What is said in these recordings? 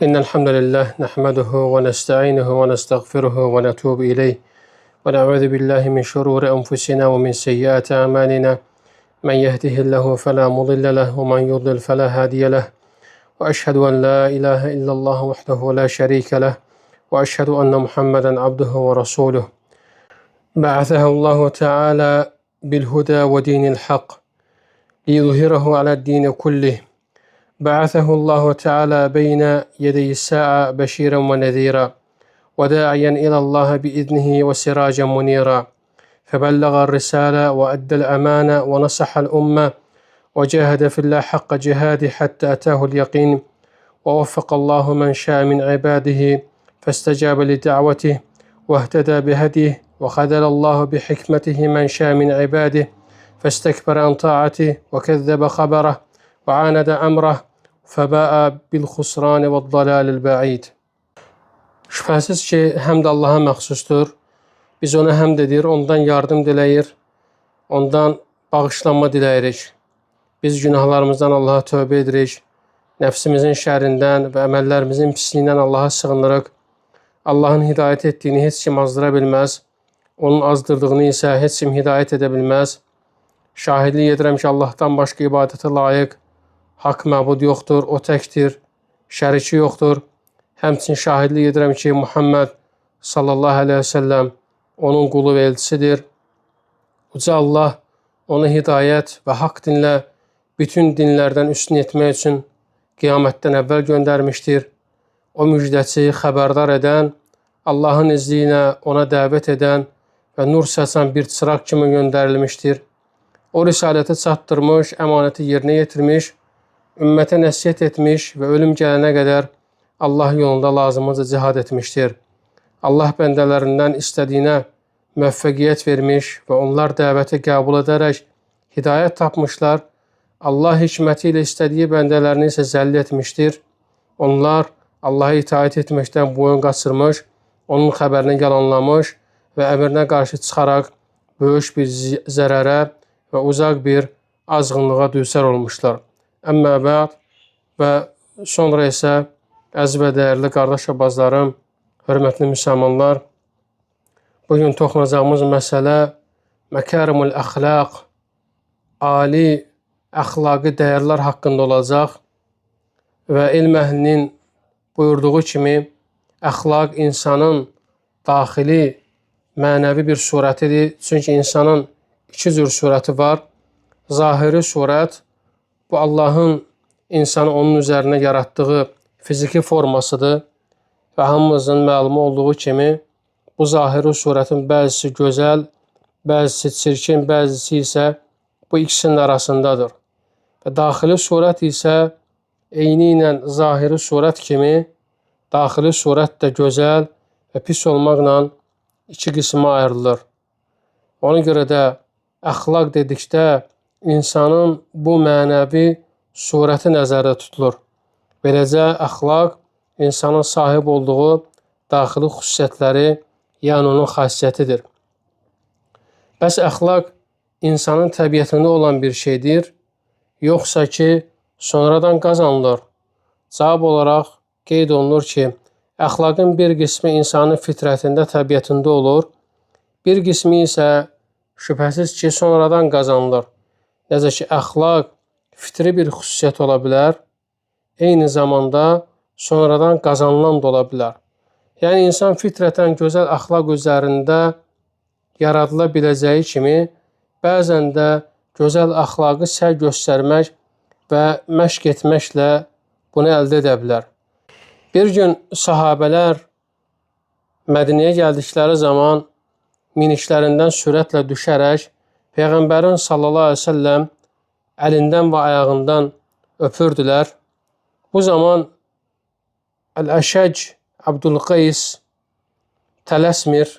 إن الحمد لله نحمده ونستعينه ونستغفره ونتوب إليه ونعوذ بالله من شرور أنفسنا ومن سيئات أعمالنا من يهده الله فلا مضل له ومن يضلل فلا هادي له وأشهد أن لا إله إلا الله وحده لا شريك له وأشهد أن محمدا عبده ورسوله بعثه الله تعالى بالهدى ودين الحق ليظهره على الدين كله بعثه الله تعالى بين يدي الساعة بشيرا ونذيرا وداعيا إلى الله بإذنه وسراجا منيرا فبلغ الرسالة وأدى الأمانة ونصح الأمة وجاهد في الله حق جهاده حتى أتاه اليقين ووفق الله من شاء من عباده فاستجاب لدعوته واهتدى بهديه وخذل الله بحكمته من شاء من عباده فاستكبر عن طاعته وكذب خبره وعاند أمره فباء بالxusran və dalalil ba'id. Şübhəsiz ki, həmd Allaha məxsusdur. Biz ona həmd edir, ondan yardım diləyir, ondan bağışlanma diləyirik. Biz günahlarımızdan Allaha tövbə edirik, nəfsimizin şərrindən və əməllərimizin pisliyindən Allaha sığınırıq. Allahın hidayət etdiyini heç kim azdıra bilməz, onun azdırdığını isə heç kim hidayət edə bilməz. Şahidlik edirəm ki, Allahdan başqa ibadətə layiq haqq məbud yoxdur, o təkdir, şəriki yoxdur. Həmçinin şahidlik edirəm ki, Muhammed sallallahu aleyhi ve sellem onun qulu və elçisidir. Uca Allah onu hidayət və haqq dinlə bütün dinlərdən üstün etmək üçün qiyamətdən əvvəl göndərmişdir. O müjdəçi, xəbərdar edən, Allahın izni ilə ona dəvət edən və nur saçan bir çıraq kimi göndərilmişdir. O risaləti çatdırmış, əmanəti yerinə yetirmiş, ümmətə nəsiyyət etmiş və ölüm gələnə qədər Allah yolunda lazımınca cihad etmişdir. Allah bəndələrindən istədiyinə müvəffəqiyyət vermiş və onlar dəvəti qəbul edərək hidayət tapmışlar. Allah hikməti ilə istədiyi bəndələrini isə zəlil etmişdir. Onlar Allaha itaət etməkdən boyun qaçırmış, onun xəbərini yalanlamış və əmrinə qarşı çıxaraq böyük bir zərərə və uzaq bir azğınlığa düçar olmuşlar. Əmmə bə'd və sonra isə əziz və dəyərli qardaş və bacılarım, hörmətli müsəlmanlar, bugün toxunacağımız məsələ məkərimul əxlaq, ali əxlaqi dəyərlər haqqında olacaq və elm əhlinin buyurduğu kimi əxlaq insanın daxili, mənəvi bir surətidir. Çünki insanın iki cür surəti var. Zahiri surət, bu Allahın insanı onun üzərinə yaratdığı fiziki formasıdır və hamımızın məlumu olduğu kimi bu zahiri surətin bəzisi gözəl, bəzisi çirkin, bəzisi isə bu ikisinin arasındadır. Və daxili surət isə eyni ilə zahiri surət kimi daxili surət də gözəl və pis olmaqla iki qismə ayrılır. Ona görə də əxlaq dedikdə insanın bu mənəvi surəti nəzərdə tutulur. Beləcə, əxlaq insanın sahib olduğu daxili xüsusiyyətləri, yəni onun xasiyyətidir. Bəs əxlaq insanın təbiətində olan bir şeydir, yoxsa ki, sonradan qazanılır? Cavab olaraq qeyd olunur ki, əxlaqın bir qismi insanın fitrətində, təbiətində olur, bir qismi isə şübhəsiz ki, sonradan qazanılır. Necə ki, əxlaq fitri bir xüsusiyyət ola bilər, eyni zamanda sonradan qazanılan da ola bilər. Yəni, insan fitrətən gözəl əxlaq üzərində yaradıla biləcəyi kimi, bəzən də gözəl əxlaqı səy göstərmək və məşq etməklə bunu əldə edə bilər. Bir gün sahabələr Mədinəyə gəldikləri zaman miniklərindən sürətlə düşərək Peyğəmbərin sallallahu aleyhi ve sellem əlindən və ayağından öpürdülər. Bu zaman Əl-Əşəc Abdülqeys tələsmir,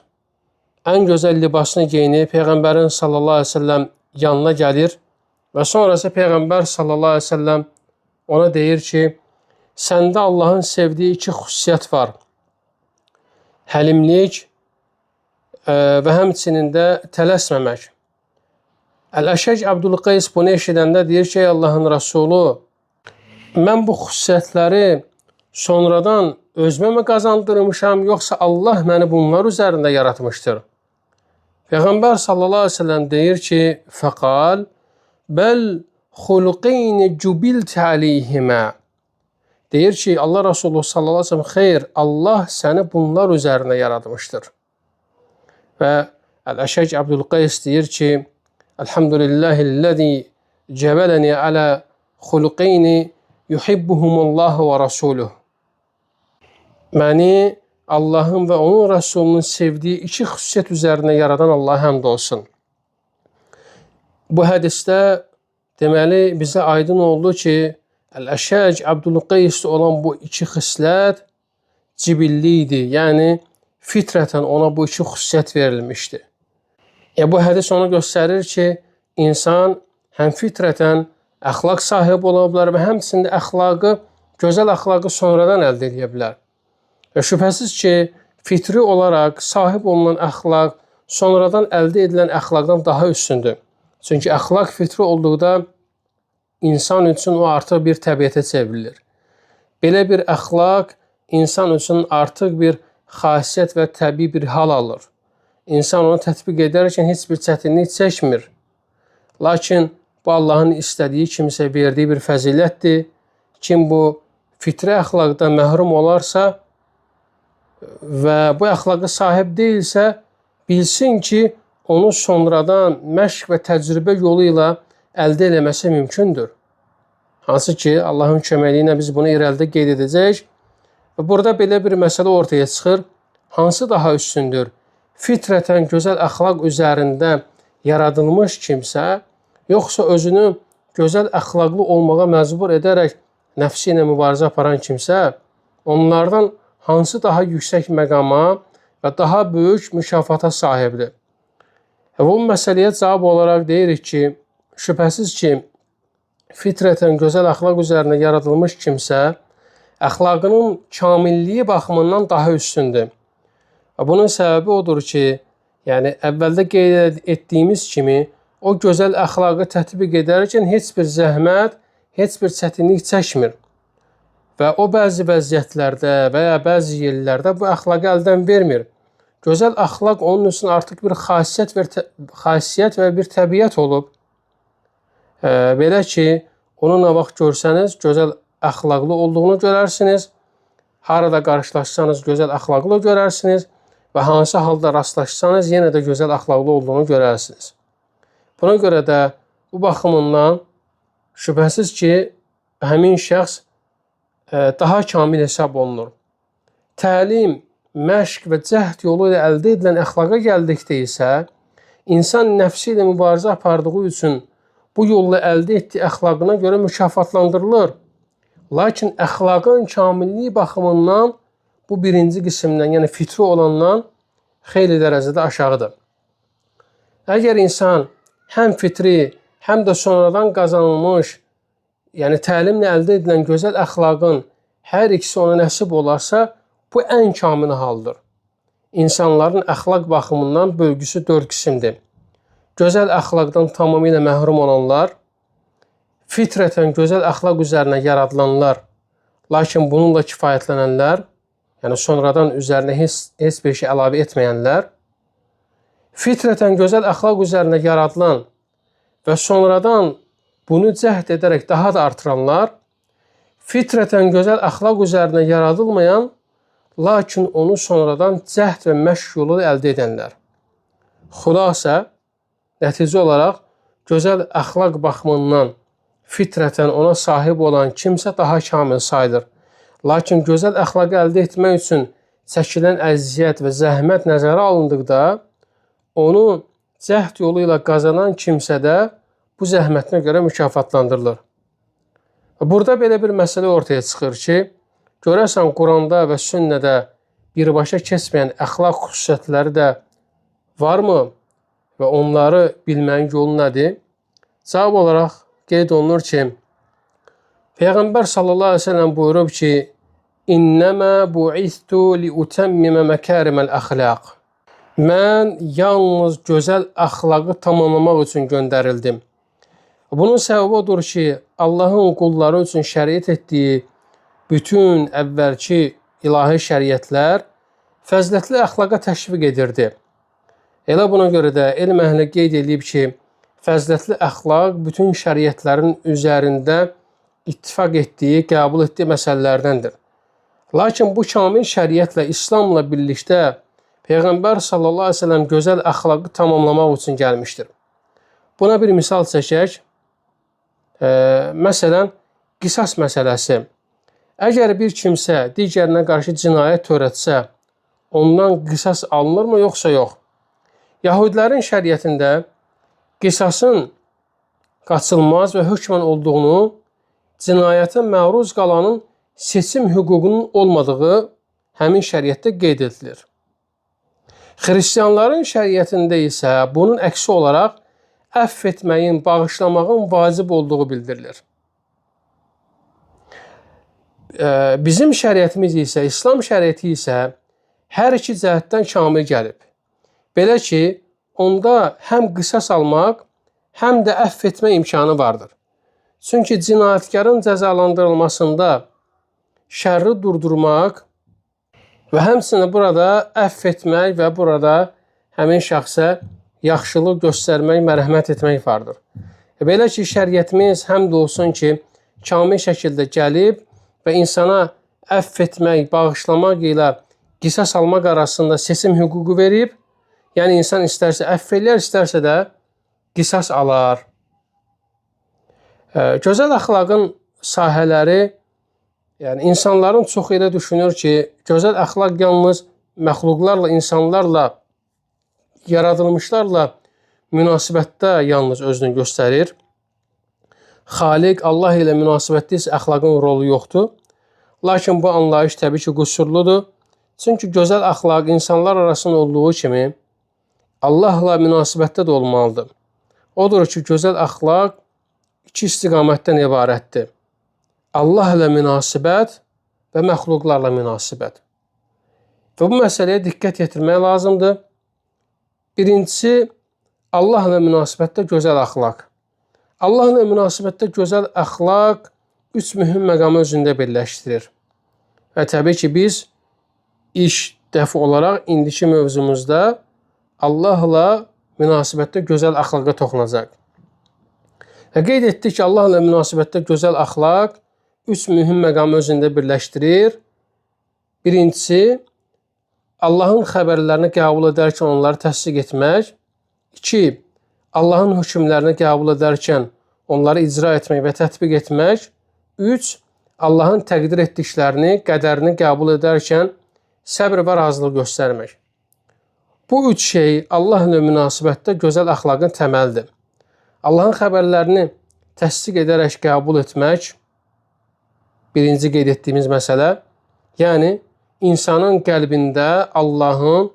ən gözəl libasını geyinib Peyğəmbərin sallallahu aleyhi ve sellem yanına gəlir və sonrası Peyğəmbər sallallahu aleyhi ve sellem ona deyir ki, səndə Allahın sevdiyi iki xüsusiyyət var. Həlimlik və həmçinin də tələsməmək. Əl-Əşəc Abdülqeys bunu eşidəndə deyir ki, ey Allahın Rəsulu, mən bu xüsusiyyətləri sonradan özümə mi qazandırmışam, yoxsa Allah məni bunlar üzərində yaratmışdır? Peyğəmbər sallallahu əleyhi və səlləm deyir ki, fəqal bəl xuluqeyn cubilt aleyhimə. Deyir ki, Allah Resulü sallallahu əleyhi və səlləm, xeyr, Allah səni bunlar üzərində yaratmışdır. Və Əl-Əşəc Abdülqeys deyir ki, Elhamdülillahillezî cebeleni alə xuluqeyni yuhibbuhumullahu və rasuluh. Məni Allahın və onun Rəsulunun sevdiyi iki xüsusiyyət üzərində yaradan Allaha həmd olsun. Bu hədisdə deməli bizə aydın oldu ki, Əl-Əşəc Abdülqeysdə olan bu iki xislət cibilli idi. Yəni fitrətən ona bu iki xüsusiyyət verilmişdi. Bu hədis onu göstərir ki, insan həm fitrətən əxlaq sahibi ola bilər və həmçində əxlaqı, gözəl əxlaqı sonradan əldə edə bilər. Və şübhəsiz ki, fitri olaraq sahib olunan əxlaq sonradan əldə edilən əxlaqdan daha üstündür. Çünki əxlaq fitri olduqda insan üçün o artıq bir təbiətə çevrilir. Belə bir əxlaq insan üçün artıq bir xasiyyət və təbii bir hal alır. İnsan onu tətbiq edərkən heç bir çətinlik çəkmir. Lakin bu Allahın istədiyi kimsə verdiyi bir fəzilətdir. Kim bu fitri əxlaqdan məhrum olarsa və bu əxlaqa sahib deyilsə, bilsin ki, onu sonradan məşq və təcrübə yolu ilə əldə eləməsi mümkündür. Hansı ki, Allahın köməkliyi ilə biz bunu irəlidə qeyd edəcəyik. Və burada belə bir məsələ ortaya çıxır. Hansı daha üstündür? Fitrətən gözəl əxlaq üzərində yaradılmış kimsə, yoxsa özünü gözəl əxlaqlı olmağa məcbur edərək nəfsi ilə mübarizə aparan kimsə, onlardan hansı daha yüksək məqama və daha böyük mükafata sahibdir? Bu məsələyə cavab olaraq deyirik ki, şübhəsiz ki, fitrətən gözəl əxlaq üzərində yaradılmış kimsə, əxlaqının kamilliyi baxımından daha üstündür. Bunun səbəbi odur ki, yəni əvvəldə qeyd etdiyimiz kimi, o gözəl əxlaqı tətbiq edərkən heç bir zəhmət, heç bir çətinlik çəkmir. Və o bəzi vəziyyətlərdə və ya bəzi yerlərdə bu əxlaqı əldən vermir. Gözəl əxlaq onun üçün artıq bir xasiyyət və bir təbiət olub. Belə ki, onu nə vaxt görsəniz, gözəl əxlaqlı olduğunu görərsiniz. Harada qarşılaşsanız, gözəl əxlaqlı görərsiniz və hansı halda rastlaşsanız, yenə də gözəl əxlaqlı olduğunu görərsiniz. Buna görə də bu baxımından şübhəsiz ki, həmin şəxs daha kamil hesab olunur. Təlim, məşq və cəhd yolu ilə əldə edilən əxlaqa gəldikdə isə, insan nəfsi ilə mübarizə apardığı üçün bu yolla əldə etdiyi əxlaqına görə mükafatlandırılır. Lakin əxlaqın kamilliyi baxımından bu birinci qismdən, yəni fitri olandan xeyli dərəcədə aşağıdır. Əgər insan həm fitri, həm də sonradan qazanılmış, yəni təlimlə əldə edilən gözəl əxlaqın hər ikisi ona nəsib olarsa, bu ən kamil haldır. İnsanların əxlaq baxımından bölgüsü 4 qismdir. Gözəl əxlaqdan tamamilə məhrum olanlar, fitrətən gözəl əxlaq üzərinə yaradılanlar, lakin bununla kifayətlənənlər, yəni sonradan üzərinə heç bir şey əlavə etməyənlər, fitrətən gözəl əxlaq üzərinə yaradılan və sonradan bunu cəhd edərək daha da artıranlar, fitrətən gözəl əxlaq üzərinə yaradılmayan, lakin onu sonradan cəhd və məşq yolu əldə edənlər. Xülasə, nəticə olaraq gözəl əxlaq baxımından fitrətən ona sahib olan kimsə daha kamil sayılır. Lakin gözəl əxlaqı əldə etmək üçün çəkilən əziyyət və zəhmət nəzərə alındıqda, onu cəhd yolu ilə qazanan kimsə də bu zəhmətinə görə mükafatlandırılır. Burada belə bir məsələ ortaya çıxır ki, görəsən Quranda və sünnədə birbaşa keçməyən əxlaq xüsusiyyətləri də varmı və onları bilməyin yolu nədir? Cavab olaraq qeyd olunur ki, Peyğəmbər sallallahu əleyhi və səlləm buyurub ki, İnnəmə bu'ithtu liutəmmimə məkəriməl əxlaq. Mən yalnız gözəl əxlaqı tamamlamaq üçün göndərildim. Bunun səbəbi odur ki, Allahın qulları üçün şəriət etdiyi bütün əvvəlki ilahi şəriətlər fəzilətli əxlaqa təşviq edirdi. Elə buna görə də elm əhli qeyd edib ki, fəzilətli əxlaq bütün şəriətlərin üzərində ittifaq etdiyi, qəbul etdiyi məsələlərdəndir. Lakin bu kamil şəriətlə, İslamla birlikdə Peyğəmbər sallallahu aleyhi ve sellem gözəl əxlaqı tamamlamaq üçün gəlmişdir. Buna bir misal çəkək. Məsələn, qisas məsələsi. Əgər bir kimsə digərinə qarşı cinayət törətsə, ondan qisas alınırmı, yoxsa yox? Yahudilərin şəriətində qisasın qaçılmaz və hökmən olduğunu, cinayətə məruz qalanın seçim hüququnun olmadığı həmin şəriətdə qeyd edilir. Xristianların şəriətində isə bunun əksi olaraq əfv etməyin, bağışlamağın vacib olduğu bildirilir. Bizim şəriətimiz isə, İslam şəriəti isə hər iki cəhətdən kamil gəlib. Belə ki, onda həm qisas almaq, həm də əfv etmə imkanı vardır. Çünki cinayətkarın cəzalandırılmasında şərri durdurmaq və həmçinin burada əfv etmək və burada həmin şəxsə yaxşılıq göstərmək, mərhəmət etmək vardır. Belə ki, şəriətimiz həmd olsun ki, kamil şəkildə gəlib və insana əfv etmək, bağışlamaq ilə qisas almaq arasında seçim hüququ verib. Yəni, insan istərsə əfv eləyər, istərsə də qisas alar. Gözəl əxlaqın sahələri, yəni insanların çox elə düşünür ki, gözəl əxlaq yalnız məxluqlarla, insanlarla, yaradılmışlarla münasibətdə yalnız özünü göstərir. Xaliq, Allah ilə münasibətdə isə əxlaqın rolu yoxdur. Lakin bu anlayış təbii ki, qüsurludur. Çünki gözəl əxlaq insanlar arasında olduğu kimi Allahla münasibətdə də olmalıdır. Odur ki, gözəl əxlaq iki istiqamətdən ibarətdir. Allah ilə münasibət və məxluqlarla münasibət. Və bu məsələyə diqqət yetirmək lazımdır. Birincisi, Allah ilə münasibətdə gözəl əxlaq. Allah ilə münasibətdə gözəl əxlaq üç mühüm məqamı özündə birləşdirir. Və təbii ki, biz iş dəfi olaraq indiki mövzumuzda Allahla münasibətdə gözəl əxlaqa toxunacaq. Və qeyd etdik ki, Allah ilə münasibətdə gözəl əxlaq üç mühüm məqamı özündə birləşdirir. Birincisi, Allahın xəbərlərini qəbul edərkən onları təsdiq etmək. 2. Allahın hökmlərini qəbul edərkən onları icra etmək və tətbiq etmək. 3. Allahın təqdir etdiklərini, qədərini qəbul edərkən səbr və razılıq göstərmək. Bu üç şey Allah ilə münasibətdə gözəl əxlaqın təməlidir. Allahın xəbərlərini təsdiq edərək qəbul etmək birinci qeyd etdiyimiz məsələ. Yəni, insanın qəlbində Allahın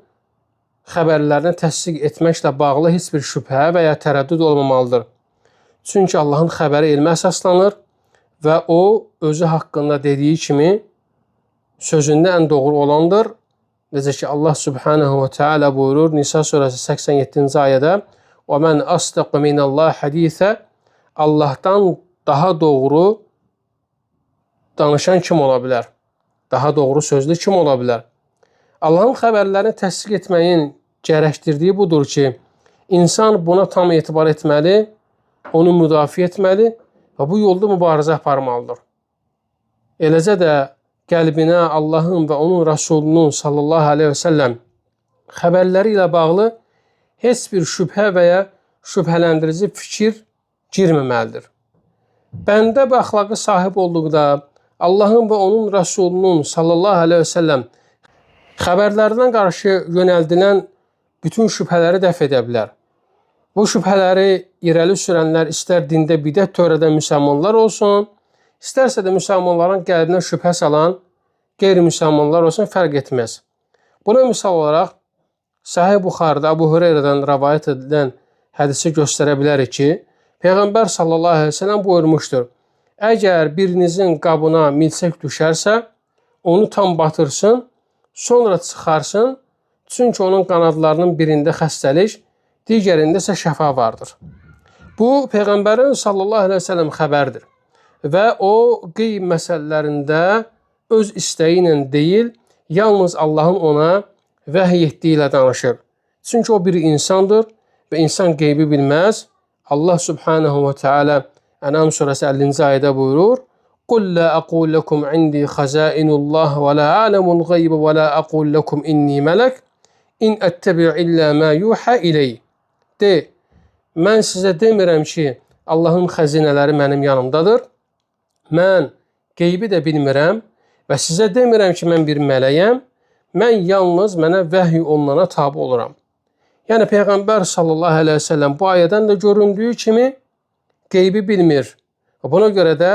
xəbərlərini təsdiq etməklə bağlı heç bir şübhə və ya tərəddüd olmamalıdır. Çünki Allahın xəbəri elmə əsaslanır və o, özü haqqında dediyi kimi sözündə ən doğru olandır. Necə ki, Allah Subhanahu wa Ta'ala buyurur Nisa surəsi 87-ci ayədə وَمَنْ أَصْدَقُ مِنَ اللّٰهِ حَد۪يثَ Allahdan daha doğru danışan kim ola bilər? Daha doğru sözlü kim ola bilər? Allahın xəbərlərini təsdiq etməyin gərəkdirdiyi budur ki, insan buna tam etibar etməli, onu müdafiə etməli və bu yolda mübarizə aparmalıdır. Eləcə də qəlbinə Allahın və onun Rəsulunun sallallahu aleyhi və səlləm xəbərləri ilə bağlı heç bir şübhə və ya şübhələndirici fikir girməməlidir. Bəndə bu əxlaqa sahib olduqda Allahın və onun Rəsulunun sallallahu aleyhi və səlləm xəbərlərindən qarşı yönəldilən bütün şübhələri dəf edə bilər. Bu şübhələri irəli sürənlər istər dində bidət törədən müsəlmanlar olsun, istərsə də müsəlmanların qəlbinə şübhə salan qeyri-müsəlmanlar olsun, fərq etməz. Buna misal olaraq Sahih Buxarıda Əbu Hüreyrədən rəvayət edilən hədisi göstərə bilərik ki, Peyğəmbər sallallahu aleyhi ve sellem buyurmuşdur. Əgər birinizin qabına milçək düşərsə, onu tam batırsın, sonra çıxarsın, çünki onun qanadlarının birində xəstəlik, digərində isə şəfa vardır. Bu, Peyğəmbərin sallallahu aleyhi ve sellem xəbərdir və o qeyb məsələlərində öz istəyi ilə deyil, yalnız Allahın ona vəhy etdiyi ilə danışır. Çünki o bir insandır və insan qeybi bilməz. Allah subhanahu və teala Ənam surəsi 50-ci ayədə buyurur: "Qul la aqul lakum indi xazainullah və la a'lamul gayb və la aqul lakum inni malak in attabi'u illa ma yuha iley." De, mən sizə demirəm ki, Allahın xəzinələri mənim yanımdadır. Mən qeybi də bilmirəm və sizə demirəm ki, mən bir mələyəm. Mən yalnız mənə vəhy olunana tabe oluram. Yəni Peyğəmbər sallallahu əleyhi və səlləm bu ayədən də göründüyü kimi qeybi bilmir. Buna görə də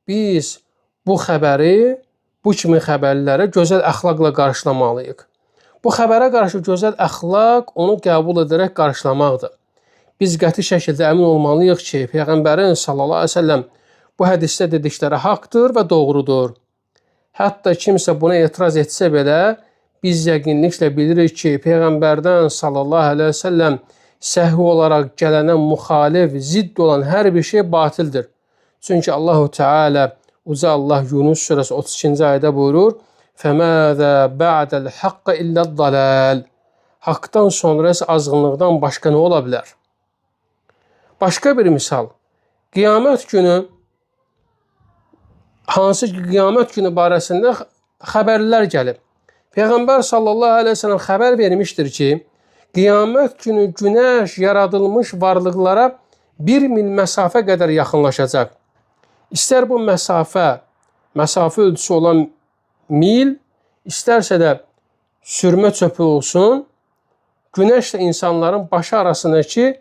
biz bu xəbəri, bu kimi xəbərlərə gözəl əxlaqla qarşılamalıyıq. Bu xəbərə qarşı gözəl əxlaq onu qəbul edərək qarşılamaqdır. Biz qəti şəkildə əmin olmalıyıq ki, Peyğəmbərin sallallahu əleyhi və səlləm bu hədisdə dedikləri haqqdır və doğrudur. Hətta kimsə buna etiraz etsə belə, biz yəqinliklə bilirik ki, Peyğəmbərdən sallallahu əleyhi və səlləm səhvi olaraq gələnə müxalif, zidd olan hər bir şey batildir. Çünki Allahu Teala Uca Allah Yunus surəsi 32-ci ayədə buyurur: "Fəməzə ba'dəl haqqə illəd-dalal." Haqqdan sonra isə azğınlıqdan başqa nə ola bilər? Başqa bir misal. Qiyamət günü, hansı ki qiyamət günü barəsində xəbərlər gəlib. Peyğəmbər sallallahu əleyhi və səlləm xəbər vermişdir ki, qiyamət günü günəş yaradılmış varlıqlara 1 mil məsafə qədər yaxınlaşacaq. İstər bu məsafə ölçüsü olan mil, istərsə də sürmə çöpü olsun, günəşlə insanların başı arasındakı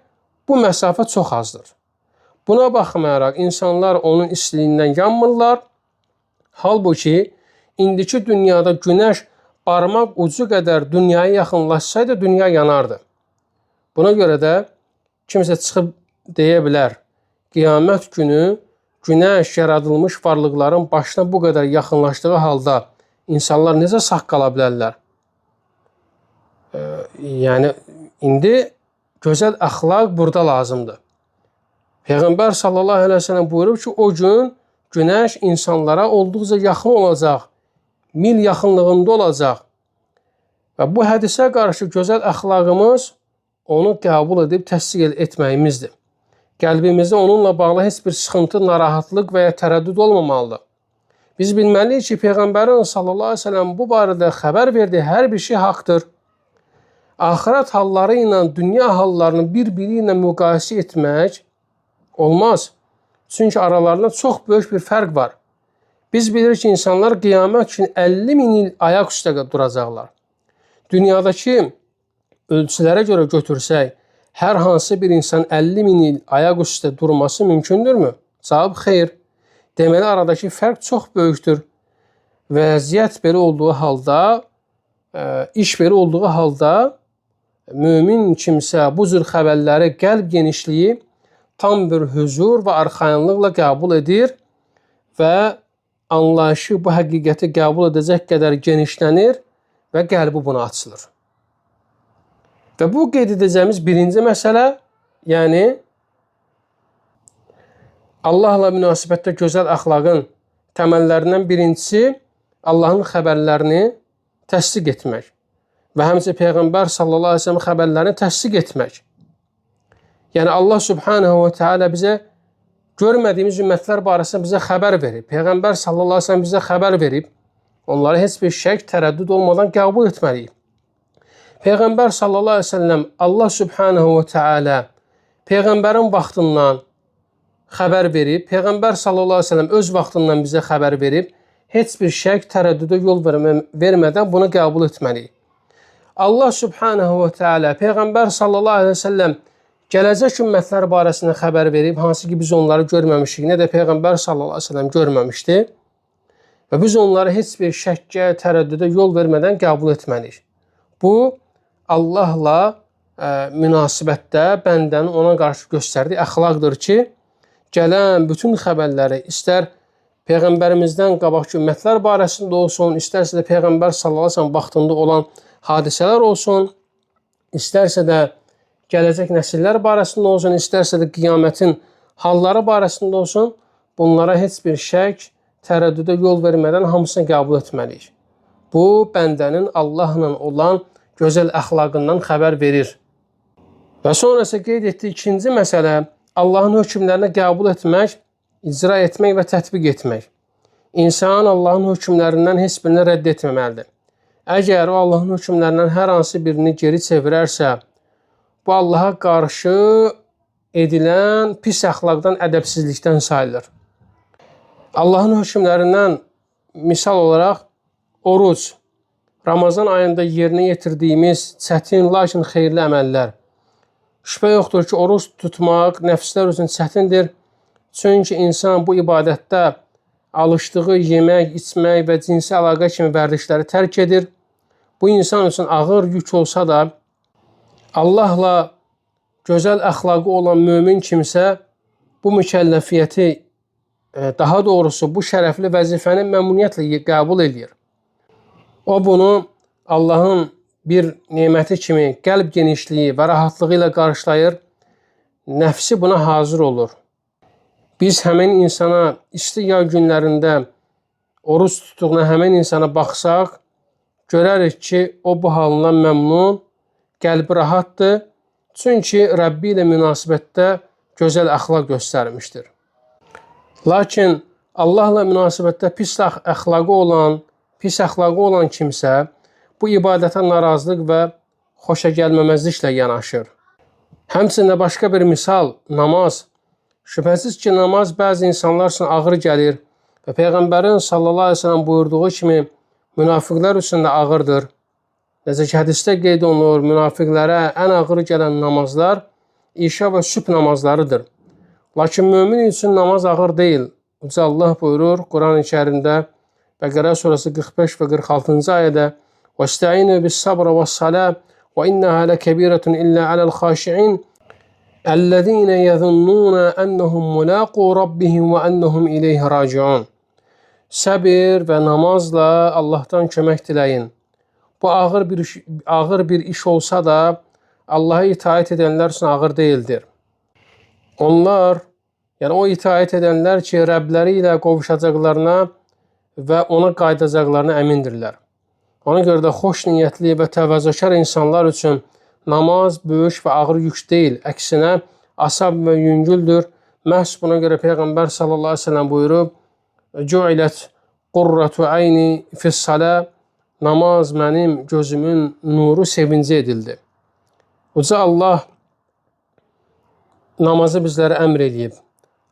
bu məsafə çox azdır. Buna baxmayaraq insanlar onun istiliyindən yanmırlar. Halbuki indiki dünyada günəş barmaq ucu qədər dünyaya yaxınlaşsaydı dünya yanardı. Buna görə də kimsə çıxıb deyə bilər, qiyamət günü günəş yaradılmış varlıqların başına bu qədər yaxınlaşdığı halda insanlar necə sağ qala bilərlər? Yəni indi gözəl əxlaq burada lazımdır. Peyğəmbər sallallahu əleyhi və səlləm buyurur ki, o gün günəş insanlara olduqca yaxın olacaq, mil yaxınlığında olacaq. Və bu hədisə qarşı gözəl əxlaqımız onu qəbul edib təsdiq etməyimizdir. Qəlbimizdə onunla bağlı heç bir sıxıntı, narahatlıq və ya tərəddüd olmamalıdır. Biz bilməliyik ki, Peyğəmbərin sallallahu əleyhi və səlləm bu barədə xəbər verdiyi hər bir şey haqqdır. Axirət halları ilə dünya hallarını bir-biri ilə müqayisə etmək olmaz. Çünki aralarında çox böyük bir fərq var. Biz bilirik ki, insanlar qiyamət üçün 50 min il ayaq üstə duracaqlar. Dünyadakı ölçülərə görə götürsək, hər hansı bir insan 50 min il ayaq üstə durması mümkündürmü? Cavab xeyr. Deməli, aradakı fərq çox böyükdür. Vəziyyət belə olduğu halda, iş belə olduğu halda, mömin kimsə bu cür xəbərləri qəlb genişliyi, tam bir huzur və arxayınlıqla qəbul edir və anlayışı bu həqiqəti qəbul edəcək qədər genişlənir və qəlbi buna açılır. Və bu qeyd edəcəyimiz birinci məsələ, yəni Allahla münasibətdə gözəl əxlaqın təməllərindən birincisi Allahın xəbərlərini təsdiq etmək və həmçinin Peyğəmbər sallallahu əleyhi və səlləm xəbərlərini təsdiq etmək. Yəni Allah subhanahu və teala bizə görmədiyimiz ümmətlər barəsində bizə xəbər verib. Peyğəmbər sallallahu əleyhi və səlləm bizə xəbər verib. Onları heç bir şək, tərəddüd olmadan qəbul etməliyik. Peyğəmbər sallallahu əleyhi və səlləm Allah subhanahu və teala Peyğəmbərin vaxtından xəbər verib. Peyğəmbər sallallahu əleyhi və səlləm öz vaxtından bizə xəbər verib. Heç bir şək, tərəddüdə yol vermədən bunu qəbul etməliyik. Allah subhanahu və teala Peyğəmbər sallallahu əleyhi və səlləm gələcək ümmətlər barəsində xəbər verib, hansı ki biz onları görməmişik, nə də Peyğəmbər sallallahu əleyhi və səlləm görməmişdi. Və biz onları heç bir şəkkə, tərəddüdə yol vermədən qəbul etməliyik. Bu, Allahla münasibətdə bəndənin ona qarşı göstərdiyi əxlaqdır ki, gələn bütün xəbərləri istər Peyğəmbərimizdən qabaqki ümmətlər barəsində olsun, istərsə də Peyğəmbər sallallahu əleyhi və səlləm vaxtında olan hadisələr olsun, istərsə də gələcək nəsillər barəsində olsun, istərsə də qiyamətin halları barəsində olsun, bunlara heç bir şək, tərəddüdə yol vermədən hamısını qəbul etməliyik. Bu, bəndənin Allahla olan gözəl əxlaqından xəbər verir. Və sonrası qeyd etdiyi ikinci məsələ, Allahın hökmlərini qəbul etmək, icra etmək və tətbiq etmək. İnsan Allahın hökmlərindən heç birini rədd etməməlidir. Əgər o Allahın hökmlərindən hər hansı birini geri çevirərsə, bu Allaha qarşı edilən pis əxlaqdan, ədəbsizlikdən sayılır. Allahın hökmlərindən misal olaraq oruc, Ramazan ayında yerinə yetirdiyimiz çətin, lakin xeyirli əməllər. Şübhə yoxdur ki, oruç tutmaq nəfslər üçün çətindir. Çünki insan bu ibadətdə alışdığı yemək, içmək və cinsi əlaqə kimi vərdişləri tərk edir. Bu insan üçün ağır yük olsa da, Allahla gözəl əxlaqı olan mömin kimsə bu mükəlləfiyyəti, daha doğrusu bu şərəfli vəzifəni məmnuniyyətlə qəbul edir. O bunu Allahın bir neməti kimi qəlb genişliyi və rahatlığı ilə qarşılayır, nəfsi buna hazır olur. Biz həmin insana isti yay günlərində oruç tutduğuna həmin insana baxsaq, görərik ki, o bu halından məmnun, qəlbi rahatdır, çünki Rəbbi ilə münasibətdə gözəl əxlaq göstərmişdir. Lakin Allahla münasibətdə pis əxlaqı olan kimsə bu ibadətə narazılıq və xoşagəlməməzliklə yanaşır. Həmçində başqa bir misal, namaz. Şübhəsiz ki, namaz bəzi insanlar üçün ağır gəlir və Peyğəmbərin sallallahu aleyhi ve sellem buyurduğu kimi münafiqlər üçün də ağırdır. Necə ki, hədisdə qeyd olunur, münafiqlərə ən ağır gələn namazlar işa və sübh namazlarıdır. Lakin mömin üçün namaz ağır deyil. Uca Allah buyurur Quran-ı Kərimdə Bəqərə surəsi 45 və 46-cı ayədə وَاسْتَعِينُوا بِالصَّبْرِ وَالصَّلَاةِ وَإِنَّهَا لَكَبِيرَةٌ إِلَّا عَلَى الْخَاشِعِينَ الَّذِينَ يَظُنُّونَ أَنَّهُمْ مُلَاقُو رَبِّهِمْ وَأَنَّهُمْ إِلَيْهِ راجعون. Səbir və namazla Allahdan kömək diləyin. Bu ağır bir iş olsa da Allaha itaat edənlər üçün ağır deyildir. Onlar, yəni o itaat edənlər ki, Rəbləri ilə qovuşacaqlarına və ona qaydacaqlarına əmindirlər. Ona görə də xoş niyyətli və təvazökar insanlar üçün namaz böyük və ağır yük deyil. Əksinə, asab və yüngüldür. Məhz buna görə Peyğəmbər sallallahu aleyhi ve sellem buyurub, Cü'ilət qurratu ayni fis-salə, namaz mənim gözümün nuru sevinci edildi. Uca Allah namazı bizlərə əmr edib.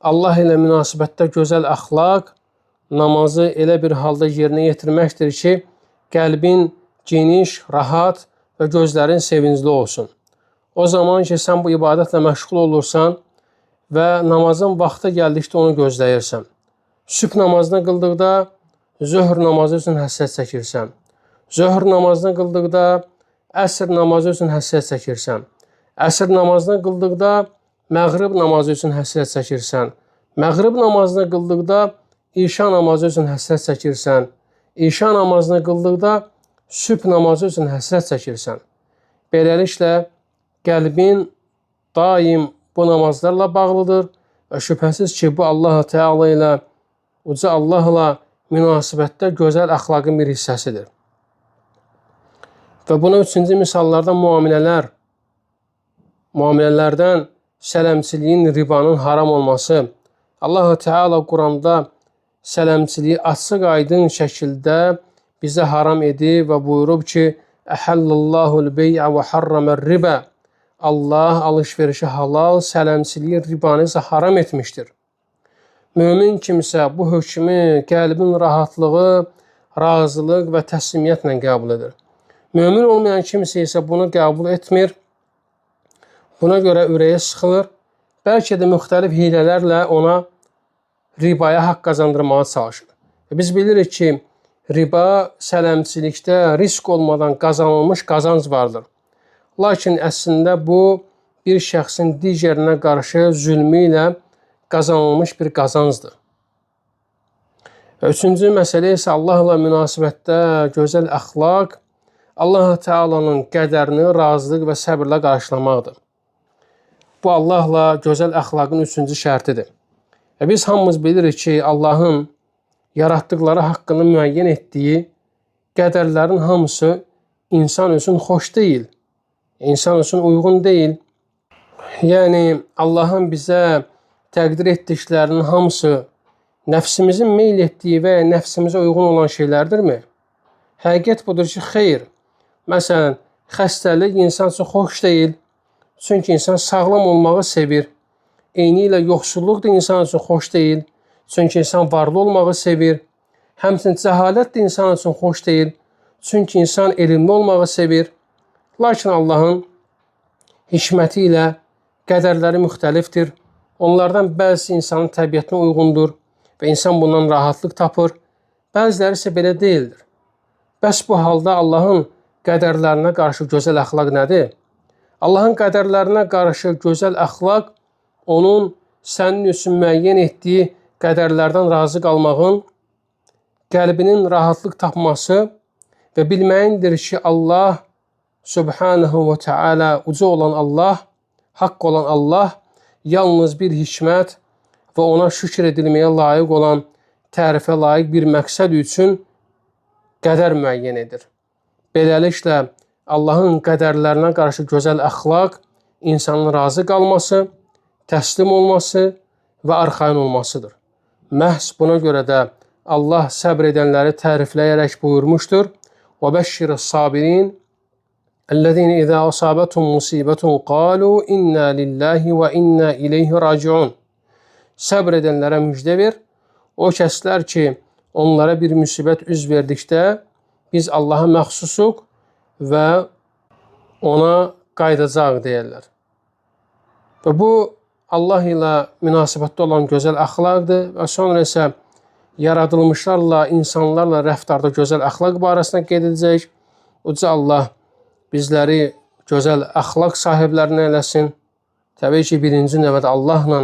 Allah ilə münasibətdə gözəl əxlaq, namazı elə bir halda yerinə yetirməkdir ki, qəlbin geniş, rahat və gözlərin sevincli olsun. O zaman ki, sən bu ibadətlə məşğul olursan və namazın vaxtı gəldikdə onu gözləyirsən. Sübh namazını qıldıqda zöhr namazı üçün həsrət çəkirsən. Zöhr namazını qıldıqda əsr namazı üçün həsrət çəkirsən. Əsr namazını qıldıqda məğrib namazı üçün həsrət çəkirsən. Məğrib namazını qıldıqda İşa namazı üçün həsrət çəkirsən. İşa namazını qıldıqda sübh namazı üçün həsrət çəkirsən. Beləliklə, qəlbin daim bu namazlarla bağlıdır və şübhəsiz ki, bu Allah-u Teala ilə, uca Allahla münasibətdə gözəl əxlaqın bir hissəsidir. Və buna üçüncü misallardan müamilələrdən sələmçiliyin, ribanın haram olması. Allah-u Teala Quranda sələmçiliyi açıq aydın şəkildə bizə haram edib və buyurub ki, Əhəllallahul bey'ə və harramər ribə. Allah alışverişi halal, sələmçiliyi, ribanı isə haram etmişdir. Mömin kimsə bu hökmü qəlbin rahatlığı, razılıq və təslimiyyətlə qəbul edir. Mömin olmayan kimsə isə bunu qəbul etmir. Buna görə ürəyə sıxılır. Bəlkə də müxtəlif hilələrlə ona ribaya haqq qazandırmağa çalışır. Biz bilirik ki, riba sələmçilikdə risk olmadan qazanılmış qazanc vardır. Lakin əslində bu bir şəxsin digərinə qarşı zülmü ilə qazanılmış bir qazancdır. Üçüncü məsələ isə Allahla münasibətdə gözəl əxlaq, Allah Teala'nın qədərini razılıq və səbirlə qarşılamaqdır. Bu Allahla gözəl əxlaqın üçüncü şərtidir. Biz hamımız bilirik ki, Allahın yaratdıqları haqqını müəyyən etdiyi qədərlərin hamısı insan üçün xoş deyil, insan üçün uyğun deyil. Yəni, Allahın bizə təqdir etdiklərinin hamısı nəfsimizin meyl etdiyi və nəfsimizə uyğun olan şeylərdirmi? Həqiqət budur ki, xeyr. Məsələn, xəstəlik insan üçün xoş deyil. Çünki insan sağlam olmağı sevir. Eyni ilə yoxsulluq da insan üçün xoş deyil. Çünki insan varlı olmağı sevir. Həmçinin cəhalət də insan üçün xoş deyil. Çünki insan elmli olmağı sevir. Lakin Allahın hikməti ilə qədərləri müxtəlifdir. Onlardan bəzisi insanın təbiətinə uyğundur və insan bundan rahatlıq tapır. Bəziləri isə belə deyildir. Bəs bu halda Allahın qədərlərinə qarşı gözəl əxlaq nədir? Allahın qədərlərinə qarşı gözəl əxlaq onun sənin üçün müəyyən etdiyi qədərlərdən razı qalmağın, qəlbinin rahatlıq tapması və bilməyindir ki, Allah Subhanahu və Teala, uca olan Allah, haqq olan Allah, yalnız bir hikmət və ona şükür edilməyə layiq olan, tərifə layiq bir məqsəd üçün qədər müəyyən edir. Beləliklə, Allahın qədərlərinə qarşı gözəl əxlaq insanın razı qalması, təslim olması və arxayın olmasıdır. Məhz buna görə də Allah səbr edənləri tərifləyərək buyurmuşdur. وَبَشِّرِ الصَّابِرِينَ الَّذِينَ إِذَا أَصَابَتْهُمْ مُصِيبَةٌ قَالُوا إِنَّا لِلَّهِ وَإِنَّا إِلَيْهِ رَاجِعُونَ. Səbr edənlərə müjdə ver. O kəslər ki, onlara bir müsibət üz verdikdə biz Allaha məxsusuq və ona qayıdacaq deyərlər. Və bu, Allah ilə münasibətdə olan gözəl əxlaqdır və sonra isə yaradılmışlarla, insanlarla rəftarda gözəl əxlaq barəsində qeyd edəcək. Uca Allah bizləri gözəl əxlaq sahiblərinə eləsin. Təbii ki, birinci növbədə Allahla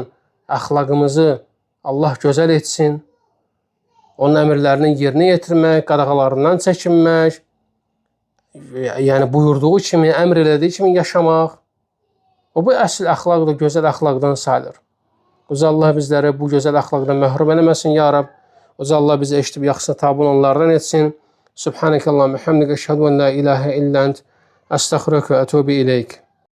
əxlaqımızı Allah gözəl etsin. Onun əmrlərini yerinə yetirmək, qadağalarından çəkinmək, yəni buyurduğu kimi, əmr elədiyi kimi yaşamaq. O, bu əsl əxlaqdır, gözəl əxlaqdan sayılır. Uca Allah bizləri bu gözəl əxlaqdan məhrum eləməsin, ya Rab. Uca Allah bizi eşidib yaxşısına tabi olanlardan etsin. Subhanəkəllahumə həmdikə əşhədu ən la ilahə illə ənt, əstəxirəkə və ətubu ileyk.